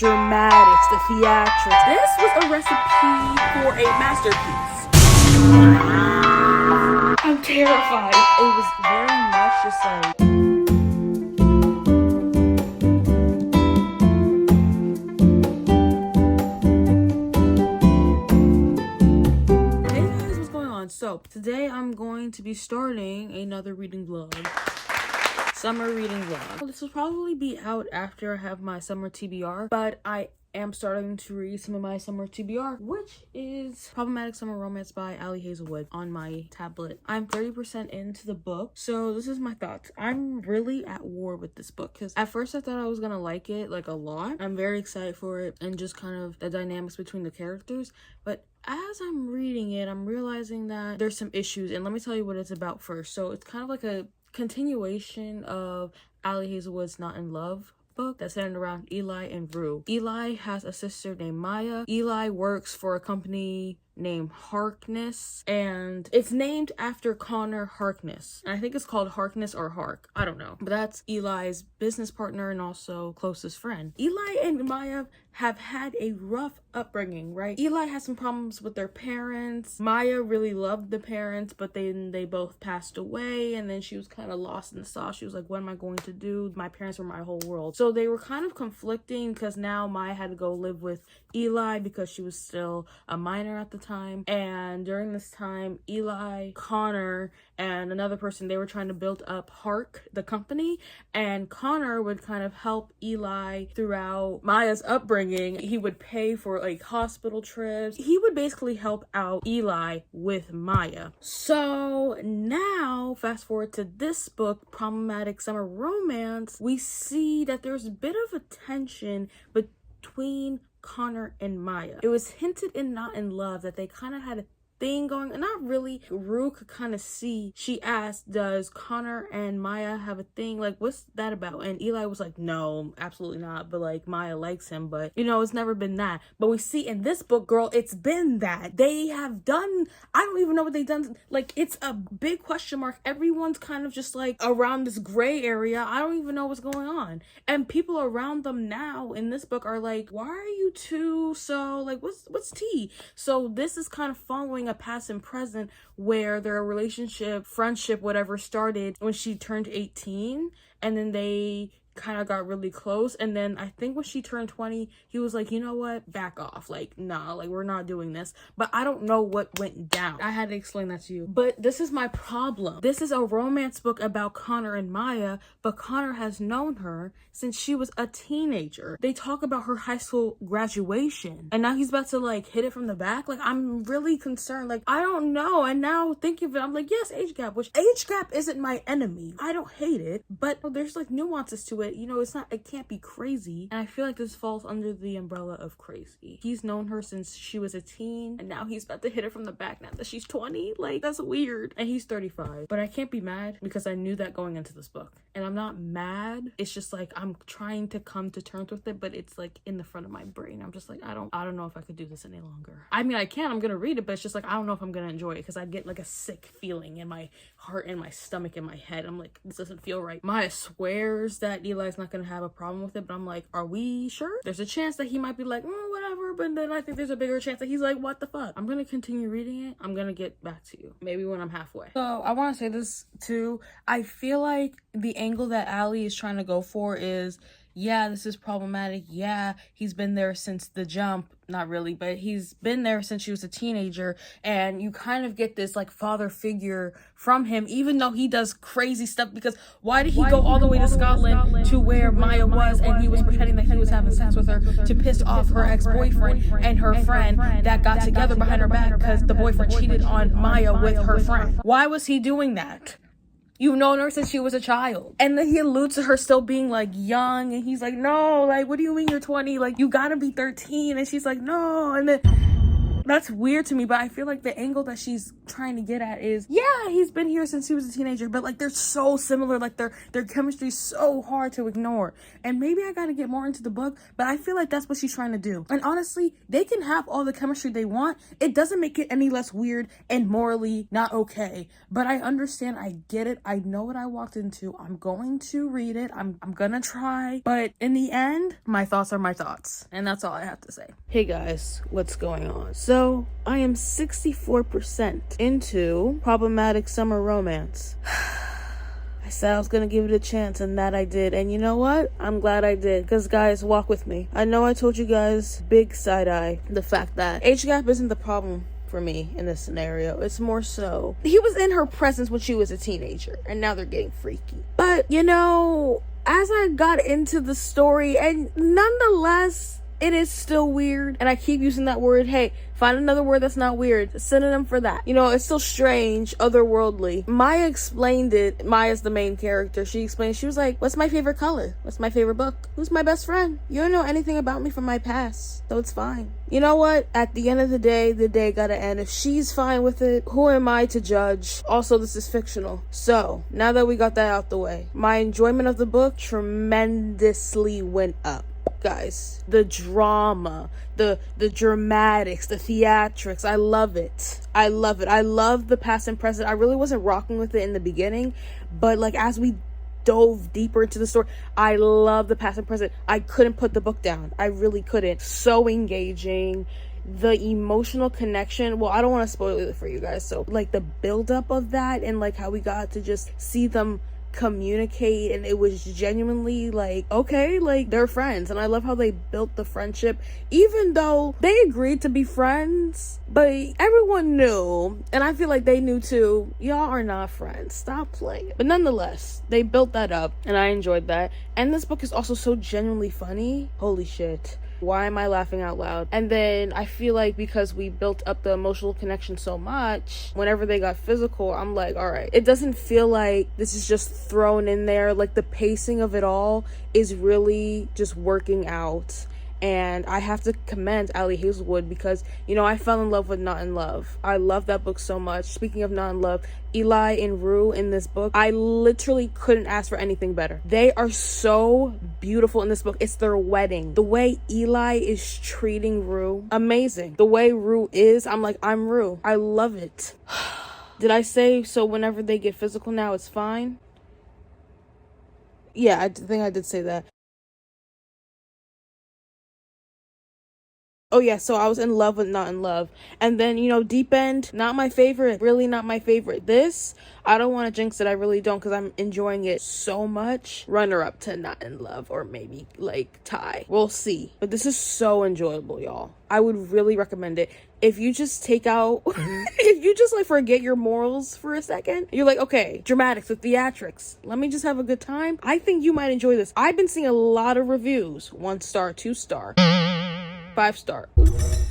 dramatics, the theatrics. This was a recipe for a masterpiece. I'm terrified. It was very much just like... So, today I'm going to be starting another reading vlog. Summer reading vlog. This will probably be out after I have my summer TBR, but I am starting to read some of my summer TBR, which is Problematic Summer Romance by Ali Hazelwood on my tablet. I'm 30% into the book, so this is my thoughts. I'm really at war with this book because at first I thought I was gonna like it like a lot. I'm very excited for it and just kind of the dynamics between the characters, but as I'm reading it, I'm realizing that there's some issues, and let me tell you what it's about first. So it's kind of like a continuation of Ali Hazelwood's Not in Love book that's centered around Eli and Rue. Eli has a sister named Maya. Eli works for a company named Harkness, and it's named after Connor Harkness. And I think it's called Harkness or Hark. I don't know. But that's Eli's business partner and also closest friend. Eli and Maya have had a rough upbringing, right? Eli had some problems with their parents. Maya really loved the parents, but then they both passed away, and then she was kind of lost in the sauce. She was like, what am I going to do? My parents were my whole world. So they were kind of conflicting because now Maya had to go live with Eli because she was still a minor at the time. And during this time, Eli, Connor, and another person, they were trying to build up Hark, the company, and Connor would kind of help Eli throughout Maya's upbringing. He would pay for like hospital trips. He would basically help out Eli with Maya. So now, fast forward to this book, Problematic Summer Romance, we see that there's a bit of a tension between Connor and Maya. It was hinted in Not in Love that they kind of had a thing going, and not really. Rue could kind of see. She asked, does Connor and Maya have a thing? Like, what's that about? And Eli was like, no, absolutely not, but like Maya likes him, but you know, it's never been that. But we see in this book, girl, it's been that. They have done, I don't even know what they've done. Like, it's a big question mark. Everyone's kind of just like around this gray area. I don't even know what's going on. And people around them now in this book are like, why are you two so like, what's tea? So this is kind of following a past and present where their relationship, friendship, whatever, started when she turned 18, and then they kind of got really close, and then I think when she turned 20, he was like, you know what, back off, like, nah, like, we're not doing this. But I don't know what went down. I had to explain that to you. But this is my problem. This is a romance book about Connor and Maya, but Connor has known her since she was a teenager. They talk about her high school graduation, and now he's about to like hit it from the back. Like, I'm really concerned. Like, I don't know. And now thinking of it, I'm like, yes, age gap, which age gap isn't my enemy. I don't hate it, but there's like nuances to it. You know, it can't be crazy. And I feel like this falls under the umbrella of crazy. He's known her since she was a teen, and now he's about to hit her from the back now that she's 20. Like, that's weird. And he's 35. But I can't be mad because I knew that going into this book. And I'm not mad. It's just like I'm trying to come to terms with it, but it's like in the front of my brain. I'm just like, I don't know if I could do this any longer. I mean, I can. I'm gonna read it, but it's just like, I don't know if I'm gonna enjoy it because I get like a sick feeling in my heart, in my stomach, in my head. I'm like, this doesn't feel right. Maya swears that Eli's not gonna have a problem with it, but I'm like, are we sure? There's a chance that he might be like, whatever, but then I think there's a bigger chance that he's like, what the fuck? I'm gonna continue reading it. I'm gonna get back to you maybe when I'm halfway. So I want to say this too. I feel like the angle that Ali is trying to go for is, yeah, this is problematic. Yeah, he's been there since the jump. Not really, but he's been there since she was a teenager, and you kind of get this like father figure from him, even though he does crazy stuff. Because why did he go all the way to Scotland to where Maya was, and he was pretending that he was having sex with her to piss off her ex-boyfriend and her friend that got together behind her back because the boyfriend cheated on Maya with her friend? Why was he doing that? You've known her since she was a child. And then he alludes to her still being like young, and he's like, no, like, what do you mean you're 20? Like, you gotta be 13. And she's like, no. And then That's weird to me, but I feel like the angle that she's trying to get at is, yeah, he's been here since he was a teenager, but like they're so similar, like their chemistry is so hard to ignore. And maybe I gotta get more into the book, but I feel like that's what she's trying to do. And honestly, they can have all the chemistry they want. It doesn't make it any less weird and morally not okay. But I understand, I get it, I know what I walked into. I'm going to read it. I'm gonna try. But in the end, my thoughts are my thoughts. And that's all I have to say. Hey guys, what's going on? So, I am 64% into Problematic Summer Romance. I said I was gonna give it a chance, and that I did. And you know what? I'm glad I did. Because guys, walk with me. I know I told you guys, big side eye, the fact that age gap isn't the problem for me in this scenario. It's more so he was in her presence when she was a teenager, and now they're getting freaky. But you know, as I got into the story, and nonetheless, it is still weird, and I keep using that word. Hey, find another word that's not weird, synonym for that. You know, it's still strange, otherworldly. Maya explained it. Maya's the main character. She explained, she was like, what's my favorite color? What's my favorite book? Who's my best friend? You don't know anything about me from my past, so it's fine. You know what? At the end of the day gotta end. If she's fine with it, who am I to judge? Also, this is fictional. So, now that we got that out the way, my enjoyment of the book tremendously went up. Guys, the drama, the dramatics, the theatrics, I love it. I love the past and present. I really wasn't rocking with it in the beginning, but like as we dove deeper into the story, I love the past and present. I couldn't put the book down. I really couldn't. So engaging. The emotional connection, well, I don't want to spoil it for you guys, so like the buildup of that, and like how we got to just see them communicate, and it was genuinely like, okay, like they're friends. And I love how they built the friendship, even though they agreed to be friends, but everyone knew, and I feel like they knew too, y'all are not friends, stop playing. But nonetheless, they built that up, and I enjoyed that. And this book is also so genuinely funny. Holy shit, why am I laughing out loud? And then I feel like because we built up the emotional connection so much, whenever they got physical, I'm like, all right, it doesn't feel like this is just thrown in there. Like the pacing of it all is really just working out. And I have to commend Ali Hazelwood because, you know, I fell in love with Not in Love. I love that book so much. Speaking of Not in Love, Eli and Rue in this book, I literally couldn't ask for anything better. They are so beautiful in this book. It's their wedding. The way Eli is treating Rue, amazing. The way Rue is, I'm like, I'm Rue. I love it. Did I say so whenever they get physical now it's fine? Yeah, I think I did say that. Oh yeah, so I was in love with Not in Love. And then, you know, Deep End, not my favorite. Really not my favorite. This, I don't want to jinx it. I really don't, because I'm enjoying it so much. Runner up to Not in Love, or maybe like tie. We'll see. But this is so enjoyable, y'all. I would really recommend it. If you just take out, if you just like forget your morals for a second, you're like, okay, dramatics with theatrics, let me just have a good time. I think you might enjoy this. I've been seeing a lot of reviews. 1 star, 2 star. 5 star.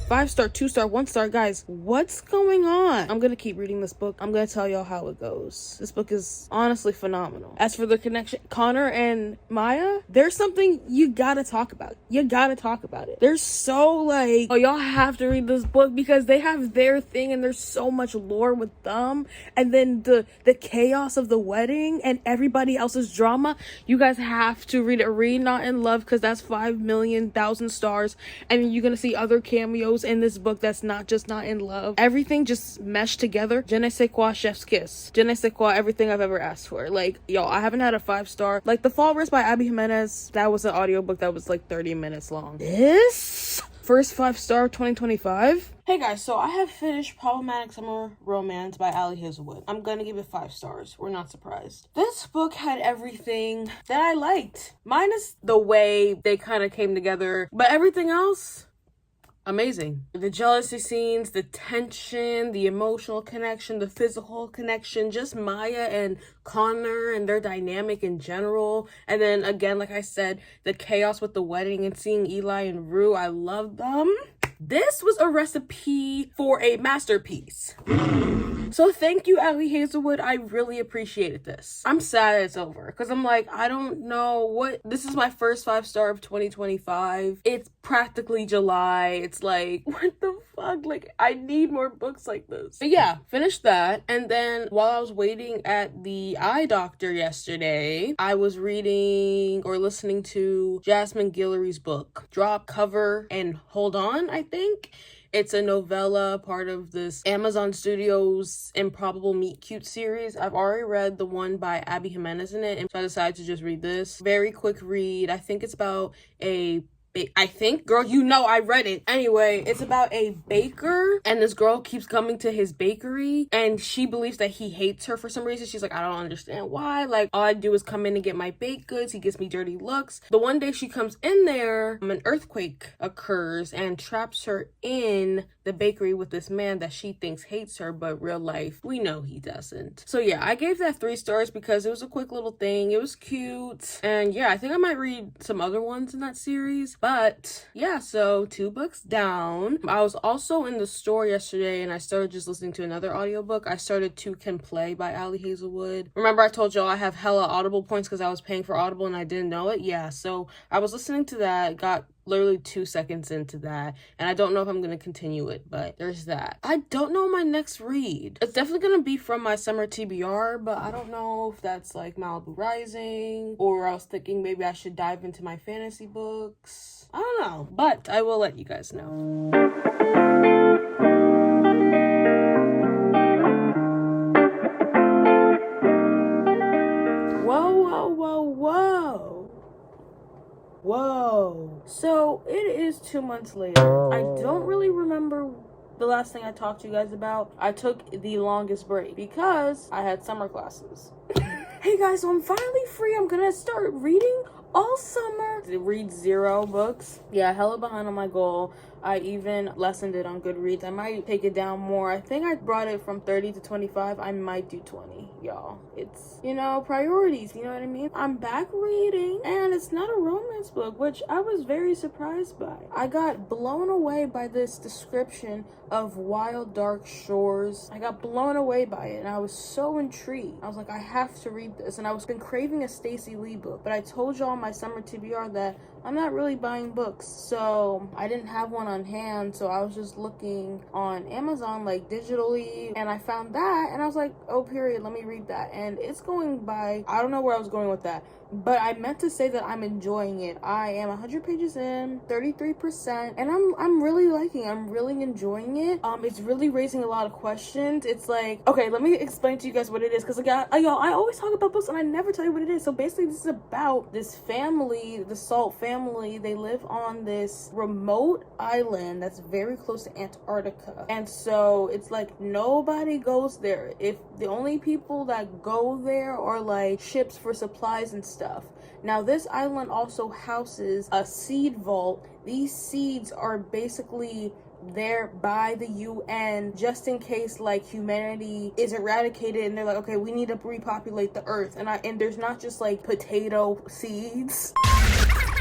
5 star, 2 star, 1 star. Guys, what's going on? I'm gonna keep reading this book. I'm gonna tell y'all how it goes. This book is honestly phenomenal. As for the connection, Connor and Maya, there's something you gotta talk about. You gotta talk about it. They're so like, oh, y'all have to read this book because they have their thing and there's so much lore with them. And then the chaos of the wedding and everybody else's drama. You guys have to read it. Read Not in Love, because that's 5,000,000 stars. And you're gonna see other cameos in this book that's not just Not in Love. Everything just meshed together. Je ne sais quoi, chef's kiss. Je ne sais quoi, everything I've ever asked for. Like, y'all, I haven't had a 5 star. Like, The Fall Risk by Abby Jimenez, that was an audiobook that was like 30 minutes long. This first 5 star 2025. Hey guys, so I have finished Problematic Summer Romance by Ali Hazelwood. I'm gonna give it 5 stars. We're not surprised. This book had everything that I liked, minus the way they kind of came together, but everything else, amazing. The jealousy scenes, the tension, the emotional connection, the physical connection, just Maya and Connor and their dynamic in general. And then again, like I said, the chaos with the wedding and seeing Eli and Rue, I love them. This was a recipe for a masterpiece. So thank you, Ali Hazelwood. I really appreciated this. I'm sad it's over because I'm like, I don't know what. This is my first 5 star of 2025. It's practically July. It's like, what the fuck? fuck? Like, I need more books like this. But yeah, finished that. And then while I was waiting at the eye doctor yesterday, I was reading or listening to Jasmine Guillory's book, Drop, Cover, and Hold On, I think. It's a novella, part of this Amazon Studios Improbable Meet Cute series. I've already read the one by Abby Jimenez in it, and so I decided to just read this. Very quick read. I think it's about girl, you know I read it. Anyway, it's about a baker, and this girl keeps coming to his bakery, and she believes that he hates her for some reason. She's like, I don't understand why. Like, all I do is come in and get my baked goods. He gives me dirty looks. The one day she comes in there, an earthquake occurs and traps her in the bakery with this man that she thinks hates her, but real life, we know he doesn't. So yeah, I gave that 3 stars because it was a quick little thing. It was cute. And yeah, I think I might read some other ones in that series. But yeah, so 2 books down. I was also in the store yesterday and I started just listening to another audiobook. I started Two Can Play by Ali Hazelwood. Remember I told y'all I have hella Audible points because I was paying for Audible and I didn't know it? Yeah, so I was listening to that, got literally 2 seconds into that, and I don't know if I'm gonna continue it, but there's that. I don't know my next read. It's definitely gonna be from my summer TBR, but I don't know if that's like Malibu Rising, or I was thinking maybe I should dive into my fantasy books. I don't know, but I will let you guys know. Whoa. So it is 2 months later. I don't really remember the last thing I talked to you guys about. I took the longest break because I had summer classes. Hey guys, so I'm finally free. I'm gonna start reading all summer. To read 0 books. Yeah, hella behind on my goal. I even lessened it on Goodreads. I might take it down more. I think I brought it from 30 to 25. I might do 20, y'all. It's, you know, priorities, you know what I mean? I'm back reading, and it's not a romance book, which I was very surprised by. I got blown away by this description of Wild Dark Shores. I got blown away by it, and I was so intrigued. I was like, I have to read this, and I was been craving a Stacey Lee book, but I told y'all in my summer TBR that I'm not really buying books, so I didn't have one on hand, so I was just looking on Amazon, like digitally, and I found that, and I was like, oh, period, let me read that. And it's going by, I don't know where I was going with that, but I meant to say that I'm enjoying it. I am 100 pages in, 33%, and I'm really liking it. I'm really enjoying it. It's really raising a lot of questions. It's like, okay, let me explain to you guys what it is, because y'all, I always talk about books and I never tell you what it is. So basically, this is about this family, the Salt family. They live on this remote island that's very close to Antarctica, and so it's like nobody goes there. If the only people that go there are like ships for supplies and stuff. Now this island also houses a seed vault. These seeds are basically there by the UN just in case like humanity is eradicated and they're like, okay, we need to repopulate the earth. And there's not just like potato seeds,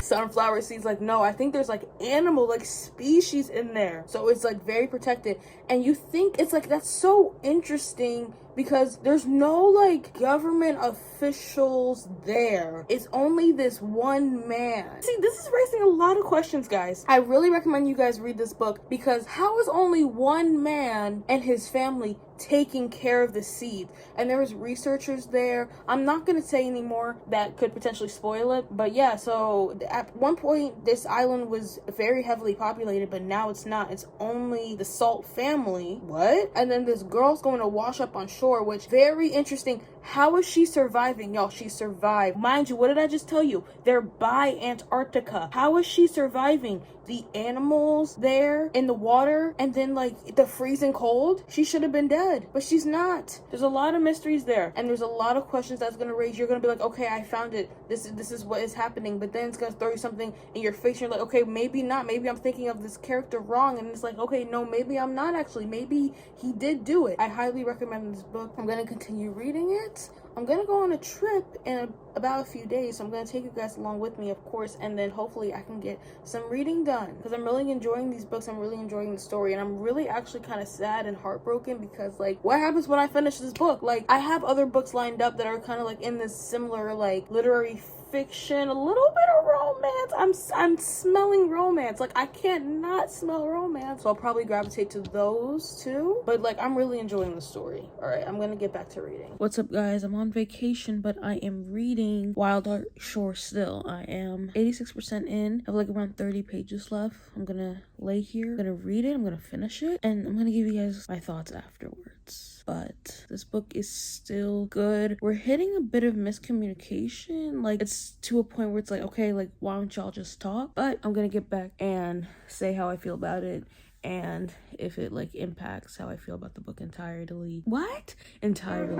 sunflower seeds. Like, no, I think there's like animal, like species in there, so it's like very protected. And you think it's like, that's so interesting because there's no like government officials there. It's only this one man. See, this is raising a lot of questions, guys. I really recommend you guys read this book, because how is only one man and his family taking care of the seed? And there was researchers there. I'm not gonna say anymore that could potentially spoil it, but yeah, so at one point this island was very heavily populated, but now it's not. It's only the Salt family. What? And then this girl's going to wash up on shore, which very interesting. How is she surviving? Y'all, she survived. Mind you, what did I just tell you? They're by Antarctica. How is she surviving? The animals there in the water, and then like the freezing cold? She should have been dead, but she's not. There's a lot of mysteries there, and there's a lot of questions that's gonna raise. You're gonna be like, okay, I found it. This is what is happening, but then it's gonna throw you something in your face. You're like, okay, maybe not. Maybe I'm thinking of this character wrong, and it's like, okay, no, maybe I'm not actually. Maybe he did do it. I highly recommend this book. I'm gonna continue reading it. I'm gonna go on a trip in about a few days, so I'm gonna take you guys along with me, of course, and then hopefully I can get some reading done, because I'm really enjoying these books. I'm really enjoying the story, and I'm really actually kind of sad and heartbroken because like, what happens when I finish this book? Like, I have other books lined up that are kind of like in this similar like literary fiction, a little bit of romance. I'm smelling romance. Like, I can't not smell romance. So I'll probably gravitate to those too. But like, I'm really enjoying the story. All right, I'm gonna get back to reading. What's up, guys? I'm on vacation, but I am reading Wild Dark Shore still. I am 86% in. I have like around 30 pages left. I'm gonna lay here, I'm gonna read it, I'm gonna finish it, and I'm gonna give you guys my thoughts afterwards. But this book is still good. We're hitting a bit of miscommunication. Like, it's to a point where it's like, okay, like, why don't y'all just talk? But I'm gonna get back and say how I feel about it, and if it like impacts how I feel about the book entirely. What? Entirely.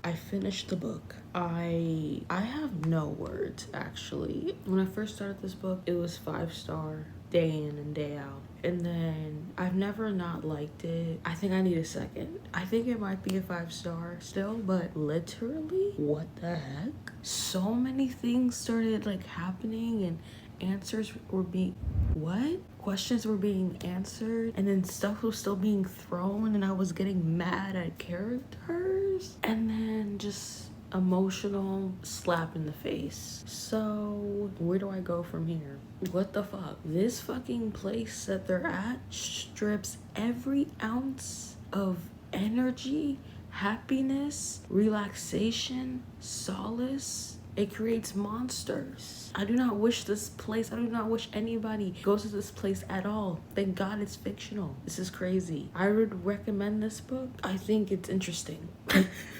I finished the book. I have no words, actually. When I first started this book, it was 5-star, day in and day out. And then I've never not liked it. I think I need a second. I think it might be a 5-star still, but literally, what the heck? So many things started like happening, and answers were being, what? Questions were being answered, and then stuff was still being thrown, and I was getting mad at characters, and then just emotional slap in the face. So where do I go from here? What the fuck? This fucking place that they're at strips every ounce of energy, happiness, relaxation, solace. It creates monsters. I do not wish this place, I do not wish anybody goes to this place at all. Thank God it's fictional. This is crazy. I would recommend this book. I think it's interesting.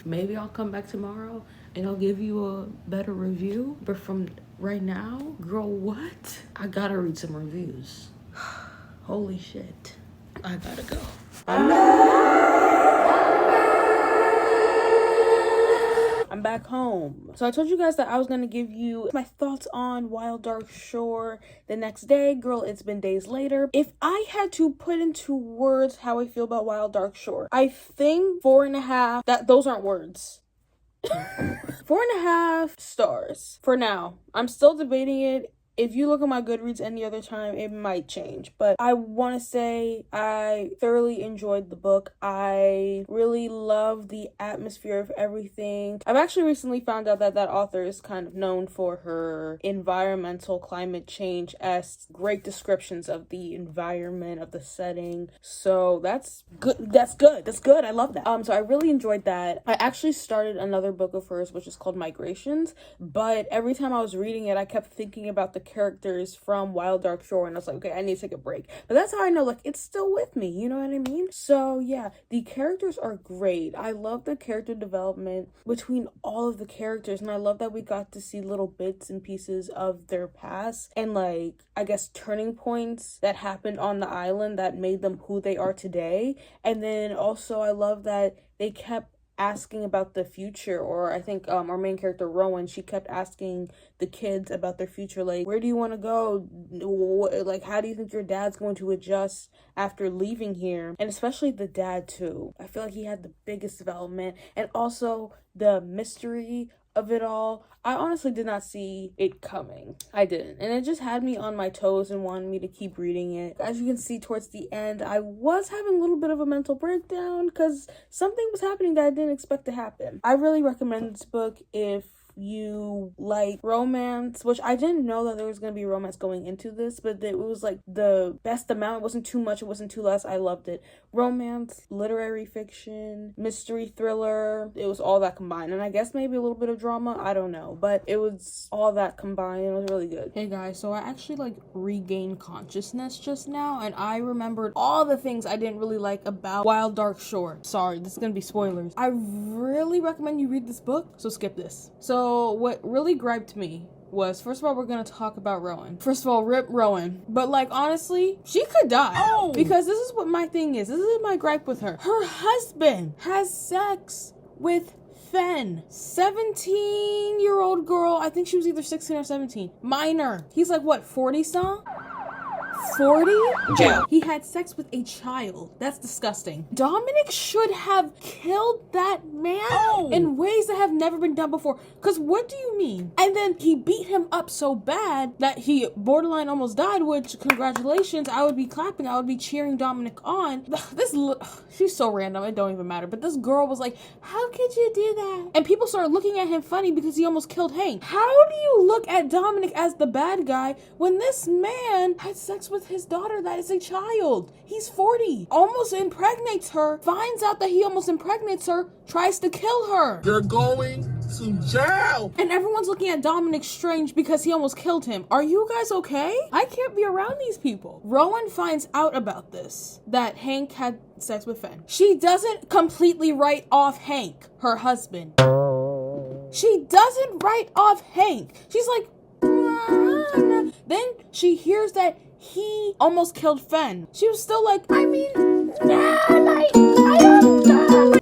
Maybe I'll come back tomorrow and I'll give you a better review. But from right now, girl, what? I gotta read some reviews. Holy shit. I gotta go. I'm back home. So I told you guys that I was gonna give you my thoughts on Wild Dark Shore the next day. Girl, it's been days later. If I had to put into words how I feel about Wild Dark Shore, I think 4.5, those aren't words. 4.5 stars for now. I'm still debating it. If you look at my Goodreads any other time, it might change. But I want to say I thoroughly enjoyed the book. I really love the atmosphere of everything. I've actually recently found out that that author is kind of known for her environmental climate change-esque great descriptions of the environment, of the setting. So that's good. That's good. I love that. So I really enjoyed that. I actually started another book of hers, which is called Migrations. But every time I was reading it, I kept thinking about the characters from Wild Dark Shore, and I was like, okay, I need to take a break. But that's how I know, like, it's still with me, you know what I mean? So yeah, the characters are great. I love the character development between all of the characters, and I love that we got to see little bits and pieces of their past and, like, I guess turning points that happened on the island that made them who they are today. And then also I love that they kept asking about the future, or I think our main character Rowan, she kept asking the kids about their future, like, where do you want to go, like, how do you think your dad's going to adjust after leaving here? And especially the dad too, I feel like he had the biggest development, and also the mystery of it all. I honestly did not see it coming. I didn't. And it just had me on my toes and wanted me to keep reading it. As you can see towards the end, I was having a little bit of a mental breakdown because something was happening that I didn't expect to happen. I really recommend this book if you like romance, which I didn't know that there was going to be romance going into this, but it was like the best amount. It wasn't too much, it wasn't too less. I loved it. Romance, literary fiction, mystery thriller, it was all that combined. And I guess maybe a little bit of drama, I don't know, but it was all that combined. It was really good. Hey guys, so I actually like regained consciousness just now, and I remembered all the things I didn't really like about Wild Dark Shore. Sorry, this is gonna be spoilers. I really recommend you read this book, so skip this. So what really griped me was, first of all, we're gonna talk about Rowan. First of all, rip Rowan. But like, honestly, she could die. Oh! Because this is what my thing is. This is my gripe with her. Her husband has sex with Fen, 17-year-old girl. I think she was either 16 or 17. Minor. He's like, what, 40-some? 40? Yeah. He had sex with a child. That's disgusting. Dominic should have killed that man in ways that have never been done before. Because what do you mean? And then he beat him up so bad that he borderline almost died, which, congratulations, I would be clapping. I would be cheering Dominic on. She's so random. It don't even matter. But this girl was like, how could you do that? And people started looking at him funny because he almost killed Hank. How do you look at Dominic as the bad guy when this man had sex with his daughter that is a child? He's 40, almost impregnates her, finds out that he almost impregnates her, tries to kill her. You're going to jail. And everyone's looking at Dominic strange because he almost killed him. Are you guys okay? I can't be around these people. Rowan finds out about this, that Hank had sex with Fen. She doesn't completely write off Hank, her husband. She doesn't write off Hank. She's like, nah. Then she hears that he almost killed Fen. She was still like, I mean, nah, like, I don't know.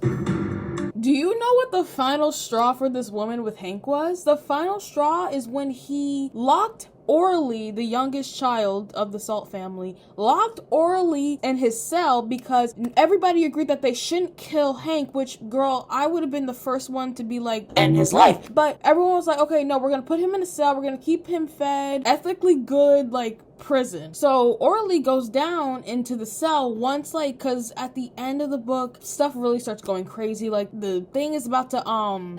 Do you know what the final straw for this woman with Hank was? The final straw is when he locked Orly, the youngest child of the Salt family, locked Orly in his cell because everybody agreed that they shouldn't kill Hank, which, girl, I would have been the first one to be like, end his life. But everyone was like, okay, no, we're gonna put him in a cell, we're gonna keep him fed, ethically good, like, prison. So Orly goes down into the cell once, like, because at the end of the book, stuff really starts going crazy. Like, the thing is about to,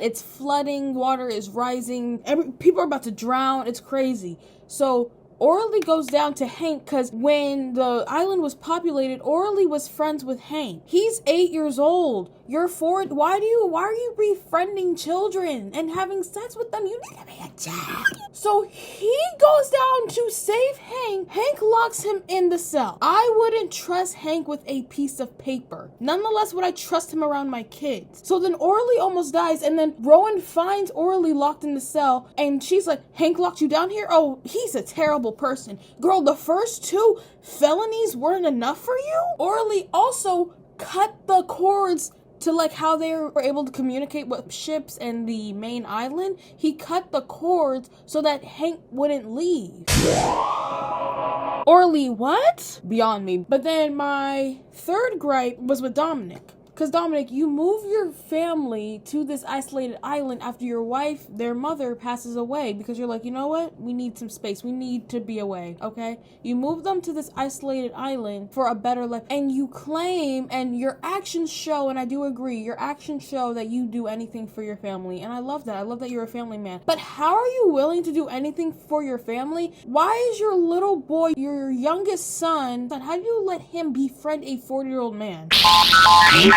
it's flooding, water is rising, people are about to drown, it's crazy. So Orly goes down to Hank because when the island was populated, Orly was friends with Hank. He's 8 years old. You're 4. Why are you befriending children and having sex with them? You need to be a child. So he goes down to save Hank. Hank locks him in the cell. I wouldn't trust Hank with a piece of paper. Nonetheless, would I trust him around my kids? So then Orly almost dies, and then Rowan finds Orly locked in the cell, and she's like, Hank locked you down here? Oh, he's a terrible person. Girl, the first 2 felonies weren't enough for you? Orly also cut the cords to like how they were able to communicate with ships and the main island. He cut the cords so that Hank wouldn't leave. Orly, what? Beyond me. But then my third gripe was with Dominic. Because, Dominic, you move your family to this isolated island after your wife, their mother, passes away. Because you're like, you know what? We need some space. We need to be away, okay? You move them to this isolated island for a better life. And you claim, and your actions show, and I do agree, your actions show that you do anything for your family. And I love that. I love that you're a family man. But how are you willing to do anything for your family? Why is your little boy, your youngest son, how do you let him befriend a 40-year-old man?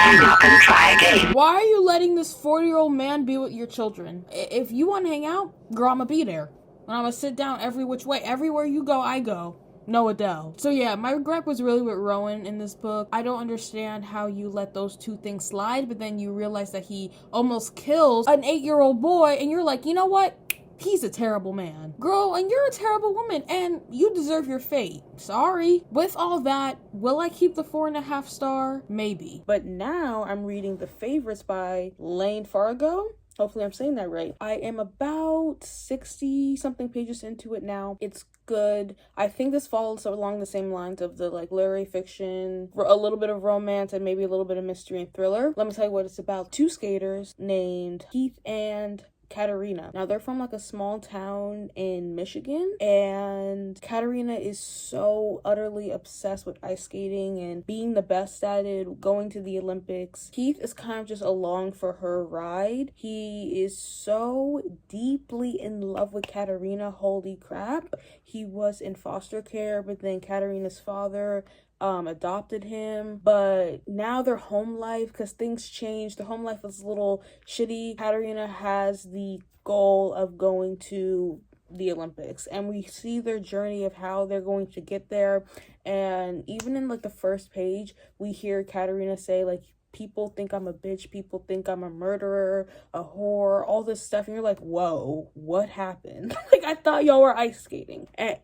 Not gonna try again. Why are you letting this 40-year-old man be with your children? If you want to hang out, girl, I'ma be there. And I'ma sit down every which way. Everywhere you go, I go. No Adele. So yeah, my gripe was really with Rowan in this book. I don't understand how you let those 2 things slide, but then you realize that he almost kills an 8-year-old boy, and you're like, you know what? He's a terrible man. Girl, and you're a terrible woman, and you deserve your fate. Sorry. With all that, will I keep the 4.5 star? Maybe. But now I'm reading The Favorites by Lane Fargo. Hopefully I'm saying that right. I am about 60-something pages into it now. It's good. I think this follows along the same lines of the like literary fiction, a little bit of romance, and maybe a little bit of mystery and thriller. Let me tell you what it's about. 2 skaters named Keith and Katarina. Now they're from like a small town in Michigan, and Katarina is so utterly obsessed with ice skating and being the best at it, going to the Olympics. Keith is kind of just along for her ride. He is so deeply in love with Katarina. Holy crap. He was in foster care, but then Katarina's father adopted him, but now their home life, because things changed, their home life was a little shitty. Katarina has the goal of going to the Olympics, and we see their journey of how they're going to get there. And even in like the first page, we hear Katarina say like, people think I'm a bitch, people think I'm a murderer, a whore, all this stuff. And you're like, whoa, what happened? Like, I thought y'all were ice skating. And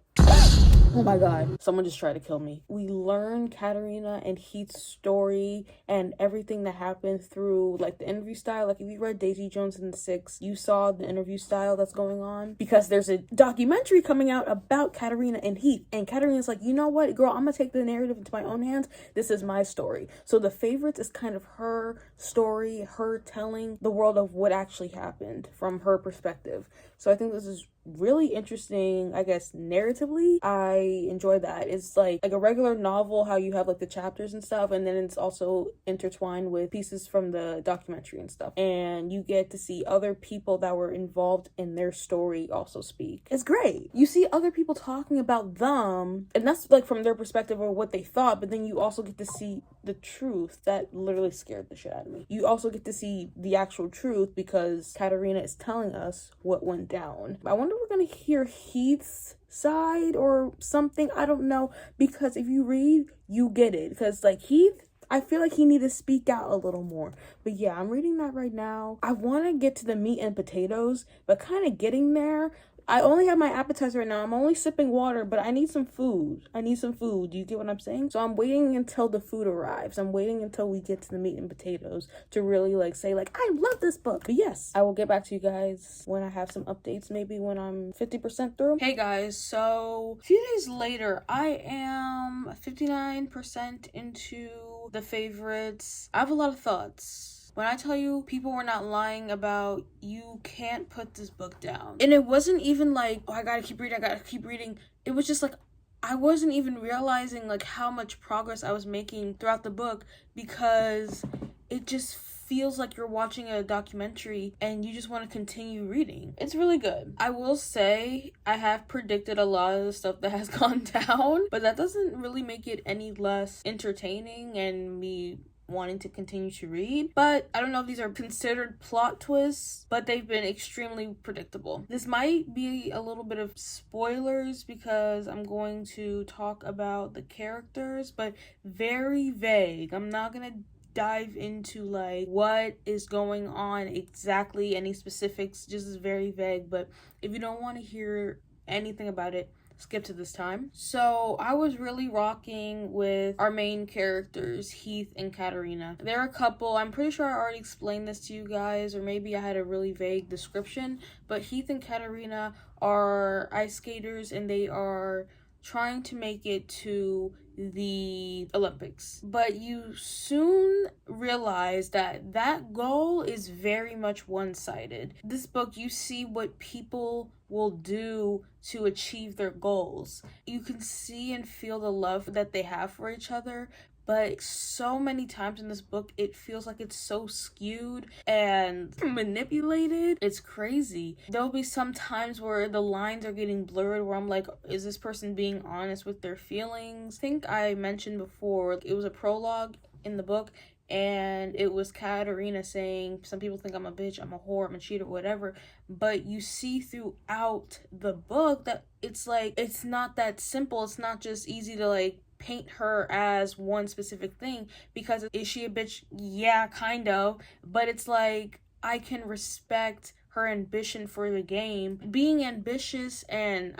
oh my god, someone just tried to kill me. We learn Katarina and Heath's story and everything that happened through like the interview style. Like if you read Daisy Jones and the Six, you saw the interview style that's going on because there's a documentary coming out about Katarina and Heath. And Katarina's like, you know what, girl, I'm gonna take the narrative into my own hands. This is my story. So The Favorites is kind of her story, her telling the world of what actually happened from her perspective. So I think this is really interesting, I guess, narratively. I enjoy that. It's like a regular novel, how you have like the chapters and stuff, and then it's also intertwined with pieces from the documentary and stuff. And you get to see other people that were involved in their story also speak. It's great. You see other people talking about them, and that's like from their perspective or what they thought, but then you also get to see the truth that literally scared the shit out of me. You also get to see the actual truth because Katarina is telling us what went down. I wonder if we're gonna hear Heath's side or something. I don't know, because if you read, you get it. Because like Heath, I feel like he need to speak out a little more. But yeah, I'm reading that right now. I want to get to the meat and potatoes, but kind of getting there. I only have my appetizer right now. I'm only sipping water, but I need some food. Do you get what I'm saying? So I'm waiting until the food arrives. I'm waiting until we get to the meat and potatoes to really like say like, I love this book. But yes, I will get back to you guys when I have some updates, maybe when I'm 50% through. Hey guys, so a few days later, I am 59% into The Favorites. I have a lot of thoughts. When I tell you, people were not lying about you can't put this book down. And it wasn't even like, oh, I gotta keep reading. It was just like, I wasn't even realizing like how much progress I was making throughout the book because it just feels like you're watching a documentary and you just want to continue reading. It's really good. I will say I have predicted a lot of the stuff that has gone down, but that doesn't really make it any less entertaining and me wanting to continue to read. But I don't know if these are considered plot twists, but they've been extremely predictable. This might be a little bit of spoilers because I'm going to talk about the characters, but very vague. I'm not gonna dive into like what is going on exactly, any specifics, just is very vague. But if you don't want to hear anything about it, skip to this time. So I was really rocking with our main characters, Heath and Katarina. They're a couple. I'm pretty sure I already explained this to you guys, or maybe I had a really vague description, but Heath and Katarina are ice skaters and they are trying to make it to the Olympics. But you soon realize that that goal is very much one-sided. This book, you see what people will do to achieve their goals. You can see and feel the love that they have for each other, but so many times in this book, it feels like it's so skewed and manipulated. It's crazy. There'll be some times where the lines are getting blurred where I'm like, is this person being honest with their feelings? I think I mentioned before, it was a prologue in the book, and it was Katarina saying, some people think I'm a bitch, I'm a whore, I'm a cheater, whatever. But you see throughout the book that it's like, it's not that simple. It's not just easy to like paint her as one specific thing, because is she a bitch? Yeah, kind of. But it's like, I can respect her ambition for the game. Being ambitious and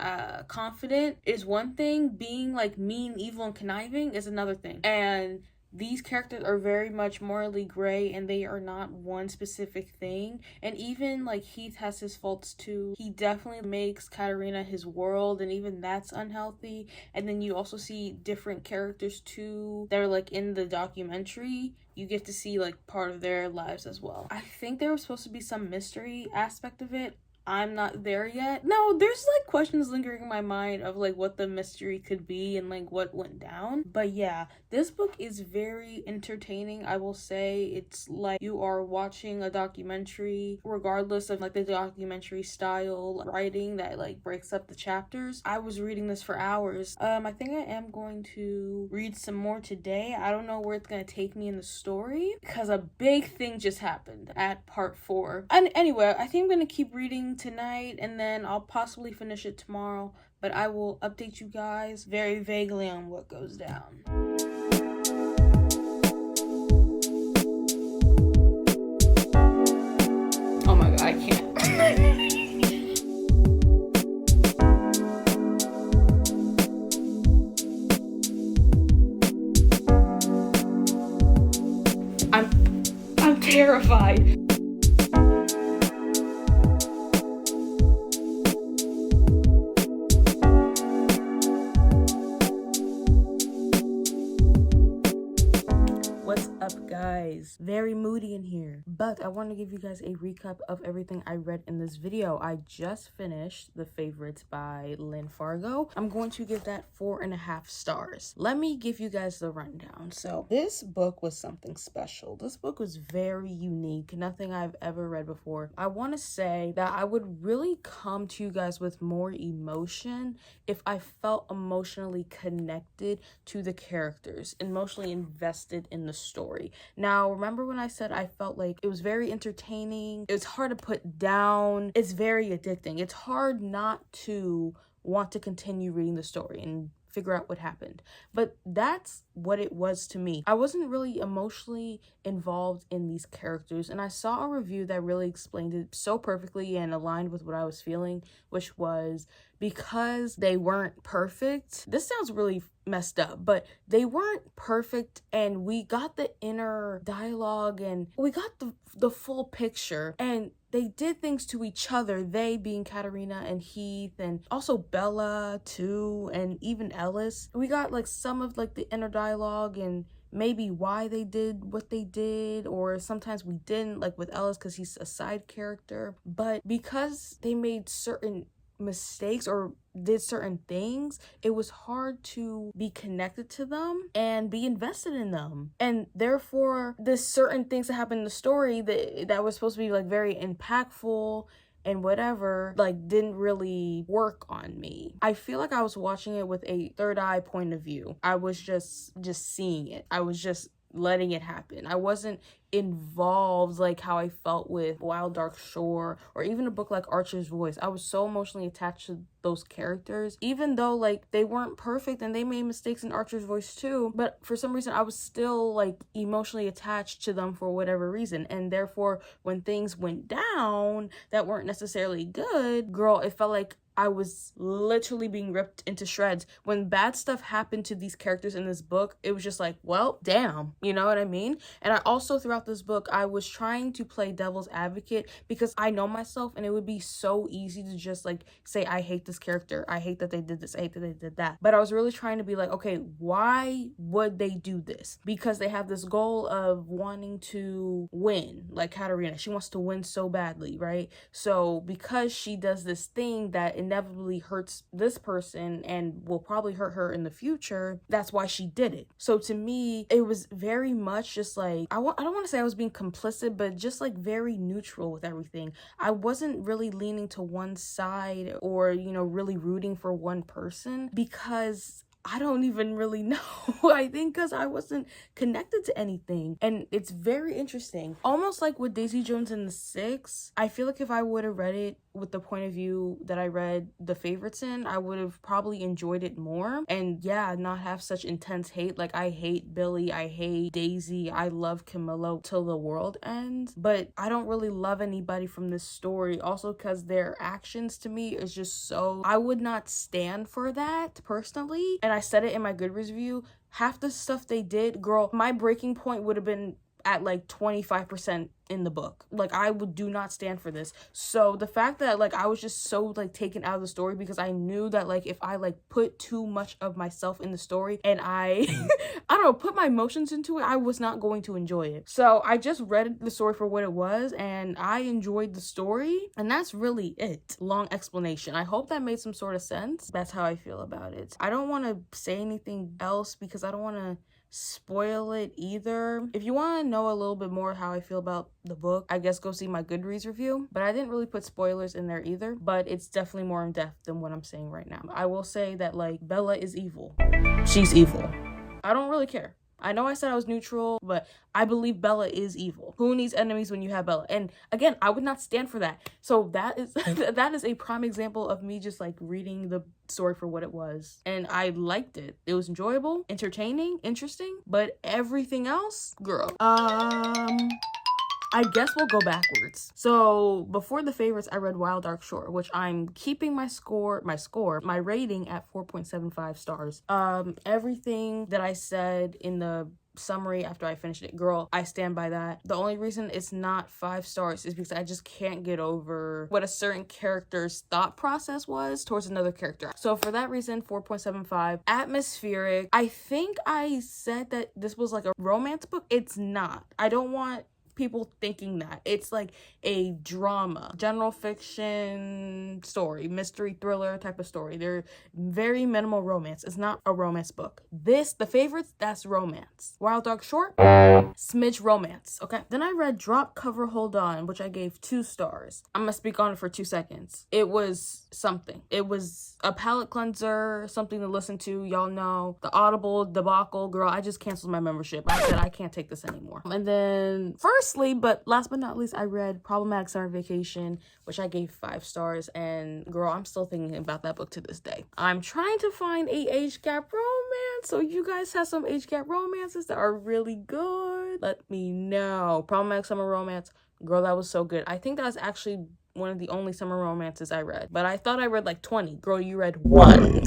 confident is one thing. Being like mean, evil, and conniving is another thing. And these characters are very much morally gray and they are not one specific thing. And even like Heath has his faults too. He definitely makes Katarina his world, and even that's unhealthy. And then you also see different characters too that are like in the documentary. You get to see like part of their lives as well. I think there was supposed to be some mystery aspect of it. I'm not there yet. No, there's like questions lingering in my mind of like what the mystery could be and like what went down. But yeah, this book is very entertaining. I will say it's like you are watching a documentary, regardless of like the documentary style writing that like breaks up the chapters. I was reading this for hours. I think I am going to read some more today. I don't know where it's gonna take me in the story because a big thing just happened at part 4. And anyway, I think I'm gonna keep reading tonight and then I'll possibly finish it tomorrow, but I will update you guys very vaguely on what goes down. terrified. What's up, guys? Very moody in here, but I want to give you guys a recap of everything I read in this video. I just finished The Favorites by Lynn Fargo. I'm going to give that 4.5 stars. Let me give you guys the rundown. So this book was something special. This book was very unique, nothing I've ever read before. I want to say that I would really come to you guys with more emotion if I felt emotionally connected to the characters, emotionally invested in the story. Now, remember when I said I felt like it was very entertaining? It's hard to put down. It's very addicting. It's hard not to want to continue reading the story and figure out what happened. But that's what it was to me. I wasn't really emotionally involved in these characters, and I saw a review that really explained it so perfectly and aligned with what I was feeling, which was because they weren't perfect. This sounds really messed up, but they weren't perfect, and we got the inner dialogue and we got the full picture, and they did things to each other, they being Katerina and Heath, and also Bella too, and even Ellis. We got like some of like the inner dialogue and maybe why they did what they did, or sometimes we didn't, like with Ellis because he's a side character. But because they made certain mistakes or did certain things, it was hard to be connected to them and be invested in them. And therefore, the certain things that happened in the story that was supposed to be like very impactful and whatever, like didn't really work on me. I feel like I was watching it with a third eye point of view. I was just seeing it. I was just letting it happen. I wasn't involved like how I felt with Wild Dark Shore or even a book like Archer's Voice. I was so emotionally attached to those characters, even though like they weren't perfect and they made mistakes in Archer's Voice too, but for some reason I was still like emotionally attached to them for whatever reason. And therefore when things went down that weren't necessarily good, girl, it felt like I was literally being ripped into shreds. When bad stuff happened to these characters in this book, it was just like, well, damn, you know what I mean? And I also, throughout this book, I was trying to play devil's advocate because I know myself, and it would be so easy to just like say, I hate this character, I hate that they did this, I hate that they did that. But I was really trying to be like, okay, why would they do this? Because they have this goal of wanting to win, like Katerina. She wants to win so badly, right? So because she does this thing that inevitably hurts this person and will probably hurt her in the future, that's why she did it. So to me, it was very much just like, I don't want to say I was being complicit, but just like very neutral with everything. I wasn't really leaning to one side or, you know, really rooting for one person because I don't even really know. I think because I wasn't connected to anything. And it's very interesting. Almost like with Daisy Jones and the Six, I feel like if I would have read it with the point of view that I read The Favorites in, I would have probably enjoyed it more. And yeah, not have such intense hate. Like I hate Billy, I hate Daisy, I love Camilla till the world ends. But I don't really love anybody from this story. Also because their actions to me is just so, I would not stand for that personally. And I said it in my Goodreads review, half the stuff they did, girl, my breaking point would have been at like 25% in the book. Like I do not stand for this. So the fact that like I was just so like taken out of the story because I knew that like if I like put too much of myself in the story and I I don't know, put my emotions into it, I was not going to enjoy it. So I just read the story for what it was and I enjoyed the story, and that's really it. Long explanation. I hope that made some sort of sense. That's how I feel about it. I don't want to say anything else because I don't want to spoil it either. If you want to know a little bit more how I feel about the book, I guess go see my Goodreads review, but I didn't really put spoilers in there either, but it's definitely more in depth than what I'm saying right now. I will say that like Bella is evil. She's evil. I don't really care. I know I said I was neutral, but I believe Bella is evil. Who needs enemies when you have Bella? And again, I would not stand for that. So that is that is a prime example of me just like reading the story for what it was. And I liked it. It was enjoyable, entertaining, interesting, but everything else, girl. I guess we'll go backwards. So before The Favorites, I read Wild Dark Shore, which I'm keeping my rating at 4.75 stars. Everything that I said in the summary after I finished it. Girl, I stand by that. The only reason it's not 5 stars is because I just can't get over what a certain character's thought process was towards another character. So for that reason, 4.75. Atmospheric. I think I said that this was like a romance book. It's not. I don't want people thinking that. It's like a drama, general fiction story, mystery thriller type of story. They're very minimal romance. It's not a romance book. The favorites, that's romance. Wild Dark Short, smidge romance. Okay. Then I read Drop Cover Hold On, which I gave 2 stars. I'm gonna speak on it for 2 seconds. It was something. It was a palate cleanser, something to listen to. Y'all know the Audible debacle. Girl, I just canceled my membership. I said I can't take this anymore. And then firstly, but last but not least, I read Problematic Summer Vacation, which I gave 5 stars. And girl, I'm still thinking about that book to this day. I'm trying to find a age gap romance. So you guys have some age gap romances that are really good, let me know. Problematic Summer Romance. Girl, that was so good. I think that was actually one of the only summer romances I read. But I thought I read like 20. Girl, you read 1.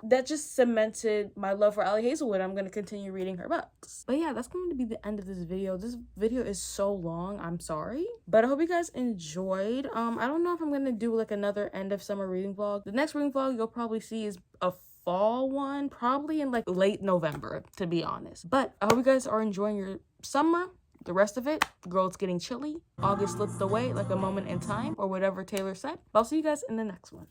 That just cemented my love for Ali Hazelwood. I'm going to continue reading her books. But yeah, that's going to be the end of this video. This video is so long. I'm sorry. But I hope you guys enjoyed. I don't know if I'm going to do like another end of summer reading vlog. The next reading vlog you'll probably see is a fall one, probably in like late November, to be honest. But I hope you guys are enjoying your summer. The rest of it, girl, it's getting chilly. August slipped away like a moment in time, or whatever Taylor said. But I'll see you guys in the next one.